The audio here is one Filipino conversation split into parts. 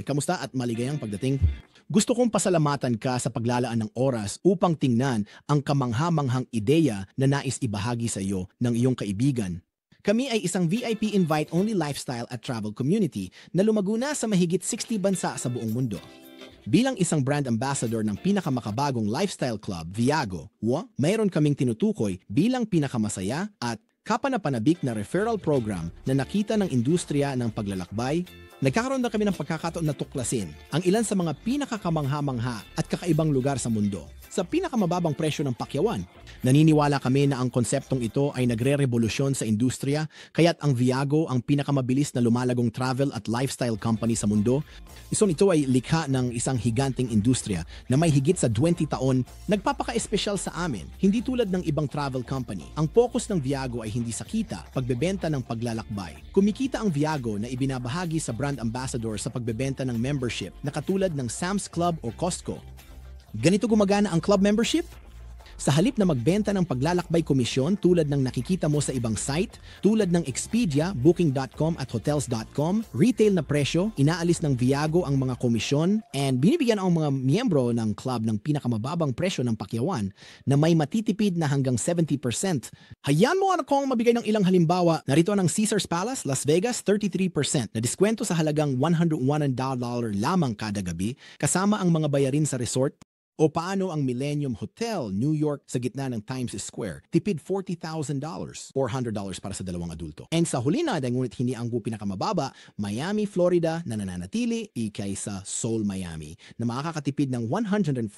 Kamusta at maligayang pagdating? Gusto kong pasalamatan ka sa paglalaan ng oras upang tingnan ang kamangha-manghang ideya na nais ibahagi sa iyo ng iyong kaibigan. Kami ay isang VIP invite-only lifestyle at travel community na lumago na sa mahigit 60 bansa sa buong mundo. Bilang isang brand ambassador ng pinakamakabagong lifestyle club, Viago, mayroon kaming tinutukoy bilang pinakamasaya at kapanapanabik na referral program na nakita ng industriya ng paglalakbay. Nagkakaroon na kami ng pagkakataon na tuklasin ang ilan sa mga pinakakamangha-mangha at kakaibang lugar sa mundo sa pinakamababang presyo ng pakyawan. Naniniwala kami na ang konseptong ito ay nagre-revolusyon sa industriya, kaya't ang Viago ang pinakamabilis na lumalagong travel at lifestyle company sa mundo. Ito ay likha ng isang higanting industriya na may higit sa 20 taon nagpapaka-espesyal sa amin. Hindi tulad ng ibang travel company. Ang focus ng Viago ay hindi sa kita, pagbebenta ng paglalakbay. Kumikita ang Viago na ibinabahagi sa brand ambassador sa pagbebenta ng membership na katulad ng Sam's Club o Costco. Ganito gumagana ang club membership? Sa halip na magbenta ng paglalakbay komisyon tulad ng nakikita mo sa ibang site, tulad ng Expedia, Booking.com at Hotels.com, retail na presyo, inaalis ng Viago ang mga komisyon and binibigyan ang mga miyembro ng club ng pinakamababang presyo ng pakyawan na may matitipid na hanggang 70%. Hayaan mo akong mabigay ng ilang halimbawa. Narito ang Caesars Palace, Las Vegas, 33% na diskwento sa halagang $101 lamang kada gabi kasama ang mga bayarin sa resort. O paano ang Millennium Hotel, New York sa gitna ng Times Square? Tipid $40,000, $400 para sa dalawang adulto. And sa huli na, ngunit hindi ang pinakamababa, Miami, Florida na nananatili kaysa Seoul, Miami na makakatipid ng $140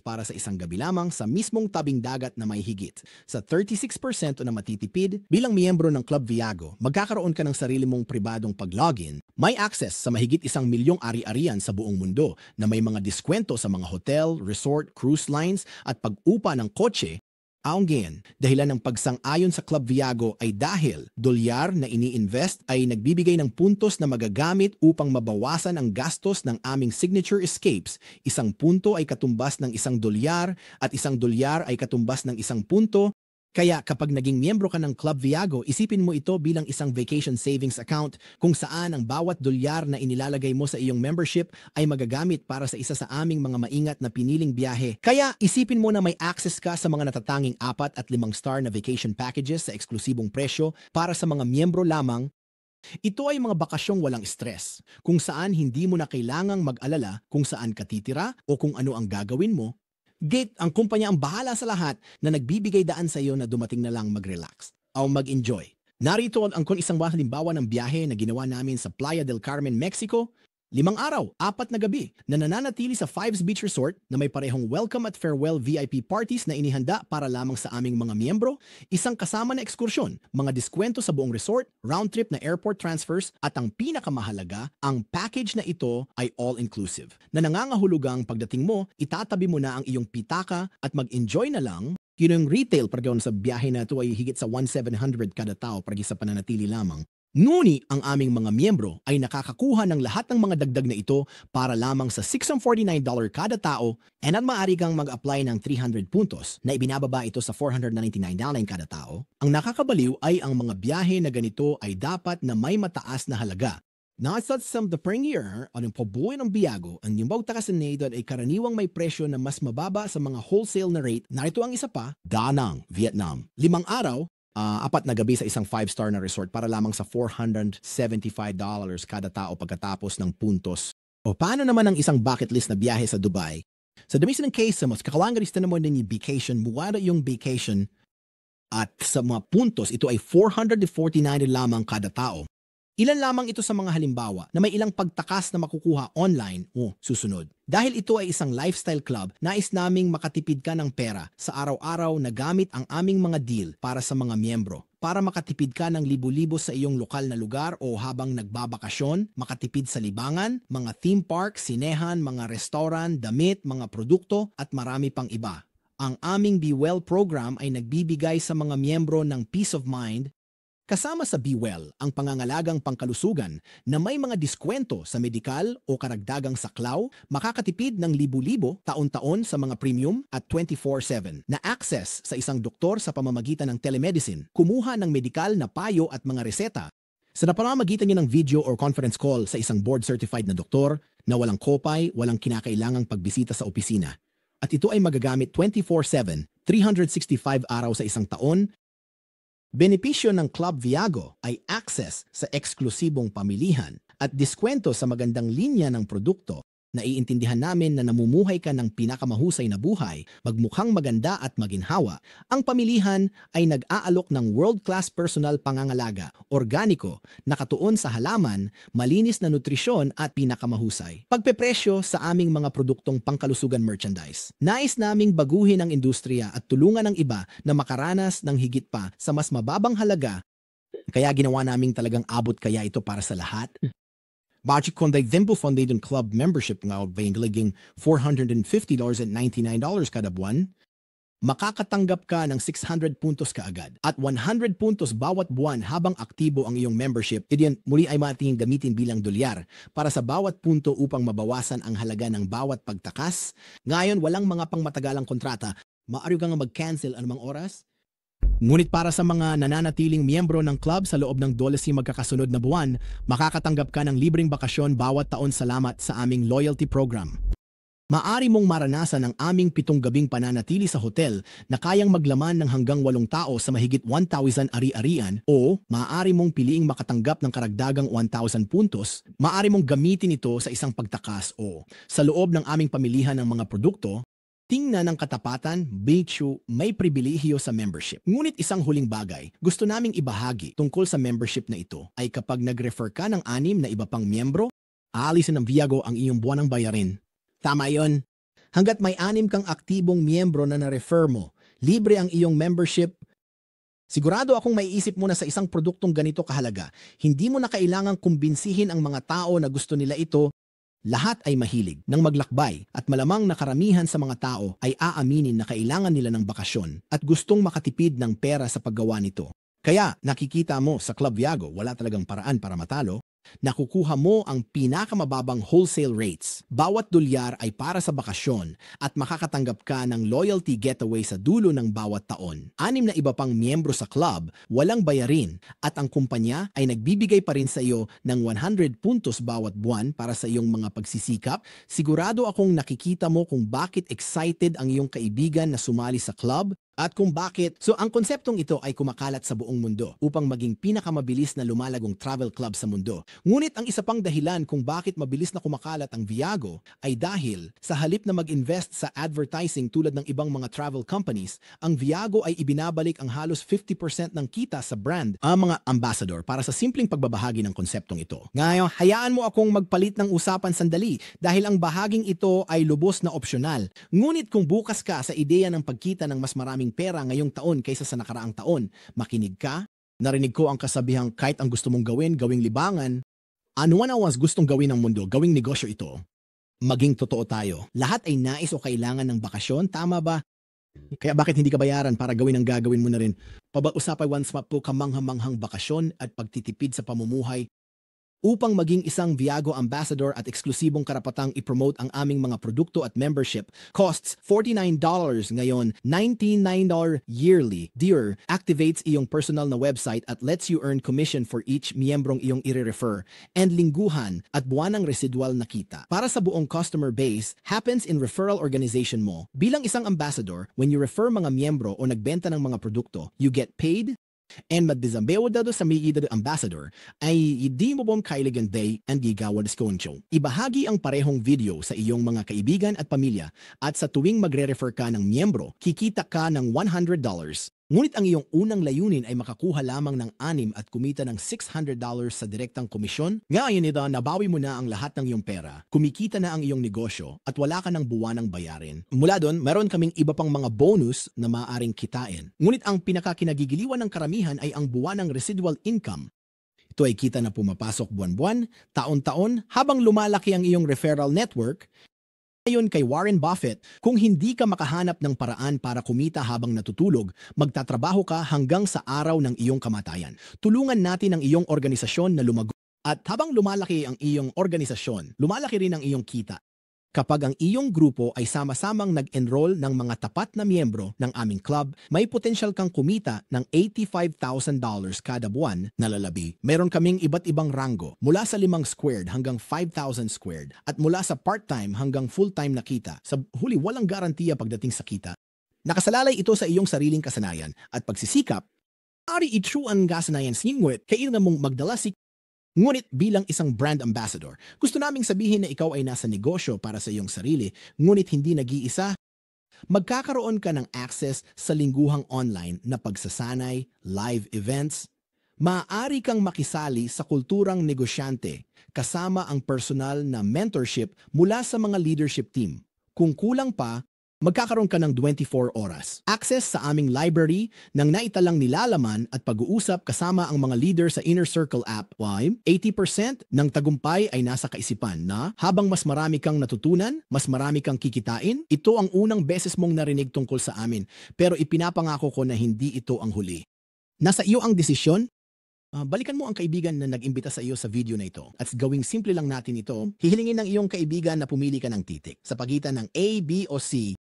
para sa isang gabi lamang sa mismong tabing dagat na may higit sa 36% na matitipid. Bilang miyembro ng Club Viago, magkakaroon ka ng sarili mong pribadong pag-login. May access sa mahigit 1 milyong ari-arian sa buong mundo na may mga diskwento sa mga hotel, resort, cruise lines at pag-upa ng kotse. Aungayon, dahilan ng pagsang-ayon sa Club Viago ay dahil dolyar na ini-invest ay nagbibigay ng puntos na magagamit upang mabawasan ang gastos ng aming signature escapes. 1 punto ay katumbas ng $1 at $1 ay katumbas ng 1 punto. Kaya kapag naging miyembro ka ng Club Viago, isipin mo ito bilang isang vacation savings account kung saan ang bawat dolyar na inilalagay mo sa iyong membership ay magagamit para sa isa sa aming mga maingat na piniling biyahe. Kaya isipin mo na may access ka sa mga natatanging 4 at 5 star na vacation packages sa eksklusibong presyo para sa mga miyembro lamang. Ito ay mga bakasyong walang stress, kung saan hindi mo na kailangang mag-alala kung saan ka titira o kung ano ang gagawin mo. Gate ang kumpanya ang bahala sa lahat na nagbibigay daan sa iyo na dumating na lang mag-relax o mag-enjoy. Narito ang isang halimbawa ng biyahe na ginawa namin sa Playa del Carmen, Mexico. 5 araw, 4 na gabi na nananatili sa Fives Beach Resort na may parehong welcome at farewell VIP parties na inihanda para lamang sa aming mga miyembro, isang kasama na ekskursyon, mga diskwento sa buong resort, round trip na airport transfers at ang pinakamahalaga, ang package na ito ay all-inclusive. Na nangangahulugang pagdating mo, itatabi mo na ang iyong pitaka at mag-enjoy na lang. Yung retail pagdaon sa biyahe na ito ay higit sa 1,700 kada tao para sa pananatili lamang. Ngunit ang aming mga miyembro ay nakakakuha ng lahat ng mga dagdag na ito para lamang sa $649 kada tao and at maaari kang mag-apply ng 300 puntos na ibinababa ito sa $499 kada tao. Ang nakakabaliw ay ang mga biyahe na ganito ay dapat na may mataas na halaga. Nasa the premier ang pabuhay ng Viago, ang yung takasanadod ay karaniwang may presyo na mas mababa sa mga wholesale na rate. Narito ang isa pa, Da Nang, Vietnam. 5 araw, 4 na gabi sa isang 5-star na resort para lamang sa $475 kada tao pagkatapos ng puntos. O paano naman ang isang bucket list na biyahe sa Dubai? Sa dami ng case mo, kakalangarista naman din yung vacation, muwara yung vacation at sa mga puntos, ito ay $449 lamang kada tao. Ilan lamang ito sa mga halimbawa na may ilang pagtakas na makukuha online o susunod. Dahil ito ay isang lifestyle club, nais naming makatipid ka ng pera sa araw-araw na gamit ang aming mga deal para sa mga miyembro. Para makatipid ka ng libo-libo sa iyong lokal na lugar o habang nagbabakasyon, makatipid sa libangan, mga theme park, sinehan, mga restaurant, damit, mga produkto at marami pang iba. Ang aming Be Well program ay nagbibigay sa mga miyembro ng peace of mind. Kasama sa Be Well ang pangangalagang pangkalusugan na may mga diskwento sa medikal o karagdagang saklaw, makakatipid ng libu-libo taon-taon sa mga premium at 24/7 na access sa isang doktor sa pamamagitan ng telemedicine, kumuha ng medikal na payo at mga reseta. Sa napamamagitan niyo ng video or conference call sa isang board-certified na doktor na walang kopay, walang kinakailangang pagbisita sa opisina. At ito ay magagamit 24/7, 365 araw sa isang taon. Benepisyo ng Club Viago ay access sa eksklusibong pamilihan at diskwento sa magandang linya ng produkto. Naiintindihan namin na namumuhay ka ng pinakamahusay na buhay, magmukhang maganda at maginhawa. Ang pamilihan ay nag-aalok ng world-class personal pangangalaga, organiko, nakatuon sa halaman, malinis na nutrisyon at pinakamahusay. Pagpepresyo sa aming mga produktong pangkalusugan merchandise. Nais naming baguhin ang industriya at tulungan ang iba na makaranas ng higit pa sa mas mababang halaga. Kaya ginawa naming talagang abot kaya ito para sa lahat. Bachi konday Thimble Foundation Club membership nga bayang $450.99 kada buwan, makakatanggap ka ng 600 puntos kaagad at 100 puntos bawat buwan habang aktibo ang iyong membership. Iyan muli ay mating gamitin bilang dolyar para sa bawat punto upang mabawasan ang halaga ng bawat pagtakas. Ngayon, walang mga pangmatagalang kontrata. Maaari kang mag-cancel anumang oras. Ngunit para sa mga nananatiling miyembro ng club sa loob ng 12 magkakasunod na buwan, makakatanggap ka ng libreng bakasyon bawat taon salamat sa aming loyalty program. Maari mong maranasan ang aming 7 gabing pananatili sa hotel na kayang maglaman ng hanggang 8 tao sa mahigit 1,000 ari-arian o maaari mong piliing makatanggap ng karagdagang 1,000 puntos. Maaari mong gamitin ito sa isang pagtakas o sa loob ng aming pamilihan ng mga produkto. Tingnan ng katapatan, Bechu, may pribilehiyo sa membership. Ngunit isang huling bagay, gusto naming ibahagi tungkol sa membership na ito ay kapag nag-refer ka ng 6 na iba pang miyembro, aalisin ng Viago ang iyong buwanang bayarin. Tama yon. Hanggat may 6 kang aktibong miyembro na na-refer mo, libre ang iyong membership. Sigurado akong maiisip mo na sa isang produktong ganito kahalaga, hindi mo na kailangang kumbinsihin ang mga tao na gusto nila ito. Lahat ay mahilig ng maglakbay at malamang na karamihan sa mga tao ay aaminin na kailangan nila ng bakasyon at gustong makatipid ng pera sa paggawa nito. Kaya nakikita mo sa Club Viago wala talagang paraan para matalo. Nakukuha mo ang pinakamababang wholesale rates. Bawat dolyar ay para sa bakasyon at makakatanggap ka ng loyalty getaway sa dulo ng bawat taon. 6 na iba pang miyembro sa club, walang bayarin at ang kumpanya ay nagbibigay pa rin sa iyo ng 100 puntos bawat buwan para sa iyong mga pagsisikap. Sigurado akong nakikita mo kung bakit excited ang iyong kaibigan na sumali sa club. At kung bakit, so ang konseptong ito ay kumakalat sa buong mundo upang maging pinakamabilis na lumalagong travel club sa mundo. Ngunit ang isa pang dahilan kung bakit mabilis na kumakalat ang Viago ay dahil sa halip na mag-invest sa advertising tulad ng ibang mga travel companies, ang Viago ay ibinabalik ang halos 50% ng kita sa brand, ang mga ambassador para sa simpleng pagbabahagi ng konseptong ito. Ngayon, hayaan mo akong magpalit ng usapan sandali dahil ang bahaging ito ay lubos na opsyonal. Ngunit kung bukas ka sa ideya ng pagkita ng mas maraming pera ngayong taon kaysa sa nakaraang taon, makinig ka. Narinig ko ang kasabihang kahit ang gusto mong gawin, gawing libangan. Ano na was gustong gawin ng mundo, gawing negosyo ito. Maging totoo tayo. Lahat ay nais o kailangan ng bakasyon, tama ba? Kaya bakit hindi ka bayaran para gawin ang gagawin mo na rin? Pag-usapay once po kamanghamanghang bakasyon at pagtitipid sa pamumuhay. Upang maging isang Viago ambassador at eksklusibong karapatang i-promote ang aming mga produkto at membership, costs $49 ngayon, $99 yearly. Dear, activates iyong personal na website at lets you earn commission for each miyembrong iyong i-refer, and lingguhan at buwanang residual na kita. Para sa buong customer base, happens in referral organization mo. Bilang isang ambassador, when you refer mga miyembro o nagbenta ng mga produkto, you get paid. And madisambeo dado sa may ida ambassador ay hindi mo bom kailangan day and gigawa diskoncho. Ibahagi ang parehong video sa iyong mga kaibigan at pamilya at sa tuwing magre-refer ka ng miyembro, kikita ka ng $100. Ngunit ang iyong unang layunin ay makakuha lamang ng 6 at kumita ng $600 sa direktang komisyon. Ngayon ito, nabawi mo na ang lahat ng iyong pera, kumikita na ang iyong negosyo at wala ka ng buwanang bayarin. Mula doon, meron kaming iba pang mga bonus na maaaring kitain. Ngunit ang pinakakinagigiliwan ng karamihan ay ang buwanang residual income. Ito ay kita na pumapasok buwan-buwan, taon-taon, habang lumalaki ang iyong referral network. Ayon kay Warren Buffett, kung hindi ka makahanap ng paraan para kumita habang natutulog, magtatrabaho ka hanggang sa araw ng iyong kamatayan. Tulungan natin ang iyong organisasyon na lumago. At habang lumalaki ang iyong organisasyon, lumalaki rin ang iyong kita. Kapag ang iyong grupo ay sama-samang nag-enroll ng mga tapat na miyembro ng aming club, may potensyal kang kumita ng $85,000 kada buwan na lalabi. Meron kaming iba't ibang rango mula sa 5 squared hanggang 5,000 squared at mula sa part-time hanggang full-time na kita. Sa huli, walang garantiya pagdating sa kita. Nakasalalay ito sa iyong sariling kasanayan at pagsisikap. Ari itruan nga sanayan singwit, kailangan mong magdala si ngunit bilang isang brand ambassador, gusto naming sabihin na ikaw ay nasa negosyo para sa iyong sarili, ngunit hindi nag-iisa. Magkakaroon ka ng access sa lingguhang online na pagsasanay, live events. Maaari kang makisali sa kulturang negosyante, kasama ang personal na mentorship mula sa mga leadership team. Kung kulang pa, magkakaroon ka ng 24 oras. Access sa aming library ng naitalang nilalaman at pag-uusap kasama ang mga leader sa Inner Circle app. 80% ng tagumpay ay nasa kaisipan na habang mas marami kang natutunan, mas marami kang kikitain, ito ang unang beses mong narinig tungkol sa amin. Pero ipinapangako ko na hindi ito ang huli. Nasa iyo ang desisyon. Balikan mo ang kaibigan na nag-imbita sa iyo sa video na ito at gawing simple lang natin ito. Hihilingin ng iyong kaibigan na pumili ka ng titik sa pagitan ng A, B o C.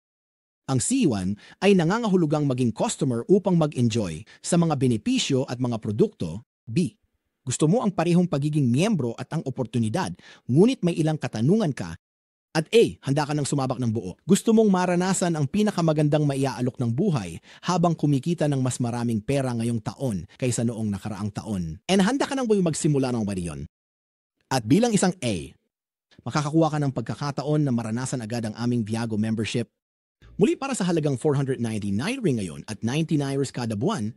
Ang C1 ay nangangahulugang maging customer upang mag-enjoy sa mga benepisyo at mga produkto. B. Gusto mo ang parehong pagiging miyembro at ang oportunidad, ngunit may ilang katanungan ka. At A. Handa ka ng sumabak ng buo. Gusto mong maranasan ang pinakamagandang maiaalok ng buhay habang kumikita ng mas maraming pera ngayong taon kaysa noong nakaraang taon. And handa ka nang magsimula ng mariyon. At bilang isang A, makakakuha ka ng pagkakataon na maranasan agad ang aming Viago membership. Muli para sa halagang 499 ring ngayon at 99 kada buwan,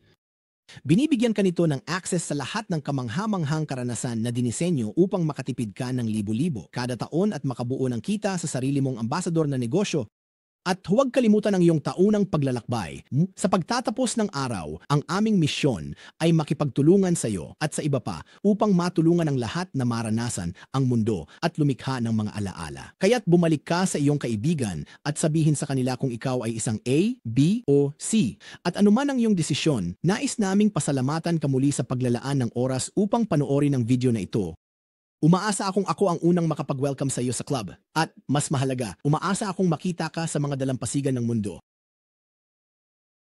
binibigyan ka nito ng access sa lahat ng kamanghamanghang karanasan na dinisenyo upang makatipid ka ng libo-libo kada taon at makabuo ng kita sa sarili mong ambasador na negosyo. At huwag kalimutan ang iyong taunang paglalakbay. Sa pagtatapos ng araw, ang aming misyon ay makipagtulungan sa iyo at sa iba pa upang matulungan ang lahat na maranasan ang mundo at lumikha ng mga alaala. Kaya't bumalik ka sa iyong kaibigan at sabihin sa kanila kung ikaw ay isang A, B o C. At anuman ang iyong desisyon, nais naming pasalamatan ka muli sa paglalaan ng oras upang panoorin ang video na ito. Umaasa akong ako ang unang makapag-welcome sa iyo sa club. At mas mahalaga, umaasa akong makita ka sa mga dalampasigan ng mundo.